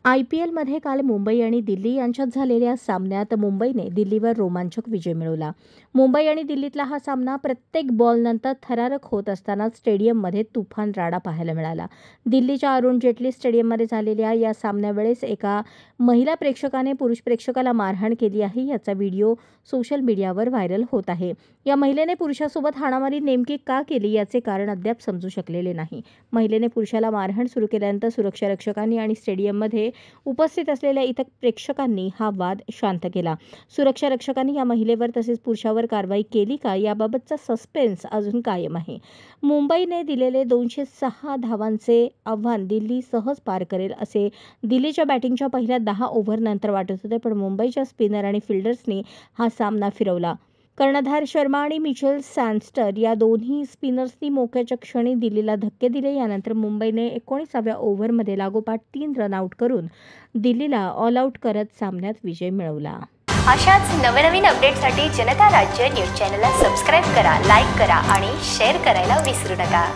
IPLमध्ये काल मुंबई आणि दिल्ली यांच्यात झालेल्या सामन्यात मुंबईने दिल्लीवर रोमांचक विजय मिळवला. मुंबई आणि दिल्लीतला हा सामना प्रत्येक बॉलनंतर थरारक होत असताना स्टेडियममध्ये तुफान राडा पाहायला मिळाला. दिल्लीच्या अरुण जेटली स्टेडियममध्ये झालेल्या या सामन्यावेळेस एका महिला प्रेक्षकाने पुरुष प्रेक्षकाला मारहाण केली आहे. याचा व्हिडिओ सोशल मीडियावर व्हायरल होत आहे. या महिलेने पुरुषासोबत हाणामारी नेमकी का केली याचे कारण अद्याप समजू शकलेले नाही. महिलेने पुरुषाला मारहाण सुरू केल्यानंतर सुरक्षा रक्षकांनी आणि स्टेडियममध्ये उपस्थित असलेल्या इतर प्रेक्षकांनी हा वाद शांत केला. सुरक्षा रक्षकांनी या महिलेवर तसेच पुरुषावर कारवाई केली का याबाबतचा सस्पेन्स अजून कायम आहे. मुंबईने दिलेले 206 धावांचे आव्हान दिल्ली सहज पार करेल असे दिल्लीच्या बॅटिंगच्या पहिल्या 10 ओव्हरनंतर वाटत होते, पण मुंबईच्या स्पिनर आणि फिल्डर्सनी हा सामना फिरवला. कर्णधार शर्मा आणि मिचेल सँडस्टर या दोन्ही स्पिनर्सनी मोक्याच्या क्षणी दिल्लीला धक्के दिले. यानंतर मुंबईने 19व्या ओव्हरमध्ये लागोपाठ 3 रनआउट करून दिल्लीला ऑल आऊट करत सामन्यात विजय मिळवला. अशाच नवनवीन अपडेटसाठी जनता राज्य न्यूज चॅनलला सबस्क्राईब करा, लाईक करा आणि शेअर करायला विसरू नका.